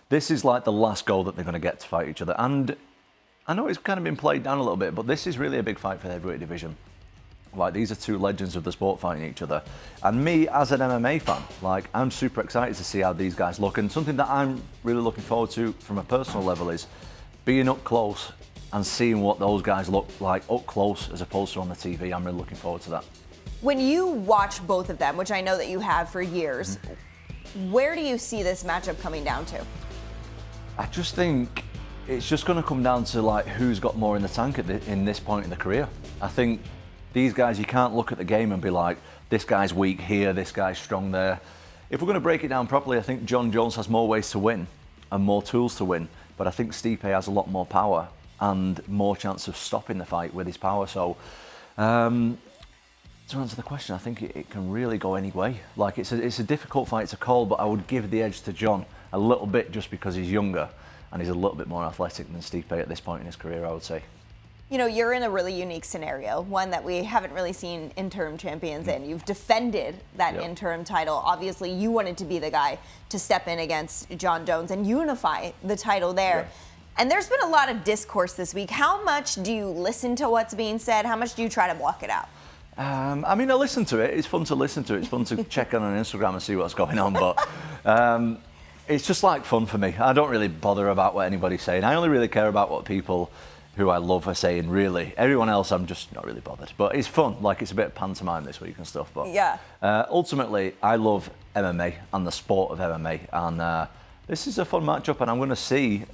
This is like the last goal that they're going to get to fight each other. And I know it's kind of been played down a little bit, but this is really a big fight for the heavyweight division. Like, these are two legends of the sport fighting each other. And me, as an MMA fan, like, I'm super excited to see how these guys look. And something that I'm really looking forward to from a personal level is being up close and seeing what those guys look like up close as opposed to on the TV. I'm really looking forward to that. When you watch both of them, which I know that you have for years, where do you see this matchup coming down to? I just think it's just going to come down to like who's got more in the tank in this point in the career. I think these guys, you can't look at the game and be like, this guy's weak here, this guy's strong there. If we're going to break it down properly, I think Jon Jones has more ways to win and more tools to win, but I think Stipe has a lot more power and more chance of stopping the fight with his power. So to answer the question, I think it can really go any way. Like, it's a difficult fight to call, but I would give the edge to Jon a little bit just because he's younger and he's a little bit more athletic than Stipe at this point in his career, I would say. You know, you're in a really unique scenario, one that we haven't really seen interim champions in. You've defended that interim title. Obviously, you wanted to be the guy to step in against Jon Jones and unify the title there. And there's been a lot of discourse this week. How much do you listen to what's being said? How much do you try to block it out? I mean, I listen to it. It's fun to listen to it. It's fun to check on Instagram and see what's going on. But it's just like fun for me. I don't really bother about what anybody's saying. I only really care about what people who I love are saying, really. Everyone else, I'm just not really bothered. But it's fun. Like, it's a bit of pantomime this week and stuff. But ultimately, I love MMA and the sport of MMA. And this is a fun matchup. And I'm going to see,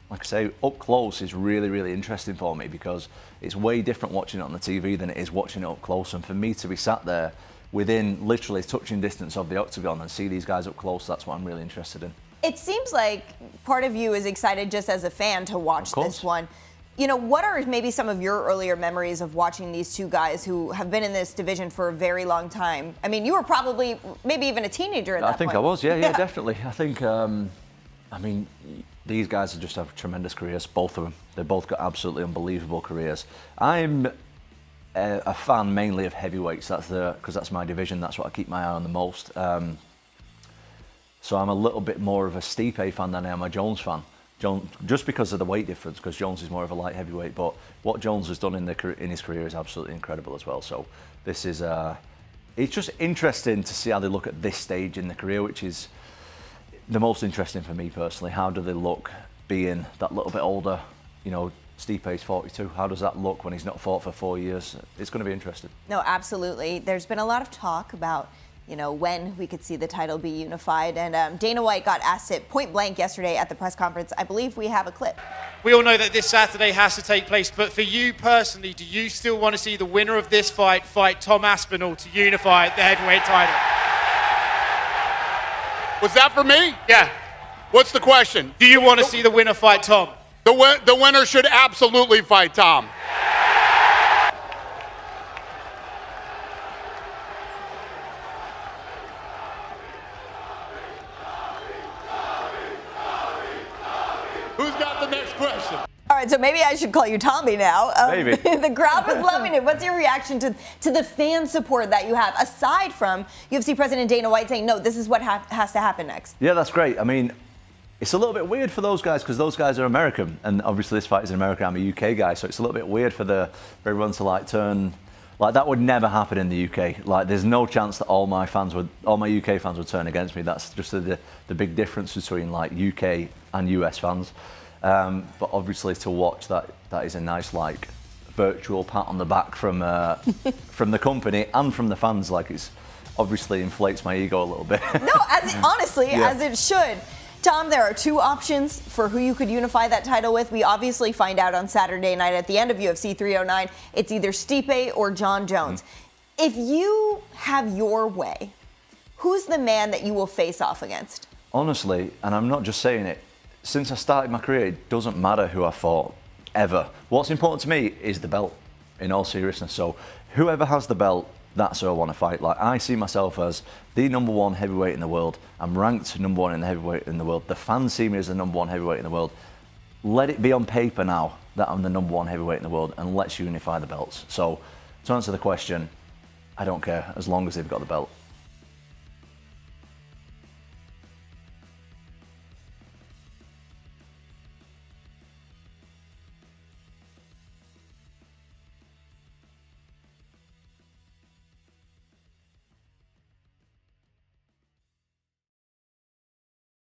like I say, up close is really, really interesting for me because it's way different watching it on the TV than it is watching it up close. And for me to be sat there within literally touching distance of the octagon and see these guys up close, that's what I'm really interested in. It seems like part of you is excited just as a fan to watch this one. You know, what are maybe some of your earlier memories of watching these two guys who have been in this division for a very long time? I mean, you were probably maybe even a teenager at that point. I think I was, yeah, definitely. I think, I mean, these guys just have tremendous careers, both of them. They've both got absolutely unbelievable careers. I'm a fan mainly of heavyweights, because that's my division, that's what I keep my eye on the most. So I'm a little bit more of a Stipe fan than I am a Jones fan. Just because of the weight difference, because Jones is more of a light heavyweight, but what Jones has done in his career is absolutely incredible as well. So this is, it's just interesting to see how they look at this stage in the career, which is the most interesting for me personally. How do they look being that little bit older? You know, Stipe's 42. How does that look when he's not fought for 4 years? It's going to be interesting. No, absolutely. There's been a lot of talk about, you know, when we could see the title be unified. And Dana White got asked it point blank yesterday at the press conference. I believe we have a clip. We all know that this Saturday has to take place, but for you personally, do you still want to see the winner of this fight Tom Aspinall to unify the heavyweight title? Was that for me? Yeah. What's the question? Do you want to see the winner fight Tom? The winner should absolutely fight Tom. Who's got the next question? All right, so maybe I should call you Tommy now. Maybe. The crowd was loving it. What's your reaction to the fan support that you have, aside from UFC President Dana White saying, no, this is what has to happen next? Yeah, that's great. I mean, it's a little bit weird for those guys because those guys are American, and obviously this fight is in America. I'm a UK guy, so it's a little bit weird for everyone to like turn. Like, that would never happen in the UK. Like, there's no chance that all my UK fans would turn against me. That's just the big difference between like UK and US fans. But obviously to watch that is a nice like virtual pat on the back from from the company and from the fans. Like, it's obviously inflates my ego a little bit. No, honestly, as it should. Tom, there are two options for who you could unify that title with. We obviously find out on Saturday night at the end of UFC 309. It's either Stipe or Jon Jones. If you have your way, who's the man that you will face off against? Honestly, and I'm not just saying it, since I started my career, it doesn't matter who I fought, ever. What's important to me is the belt, in all seriousness. So whoever has the belt, that's who I want to fight. Like, I see myself as the #1 heavyweight in the world. I'm ranked #1 in the heavyweight in the world. The fans see me as the #1 heavyweight in the world. Let it be on paper now that I'm the #1 heavyweight in the world, and let's unify the belts. So to answer the question, I don't care as long as they've got the belt.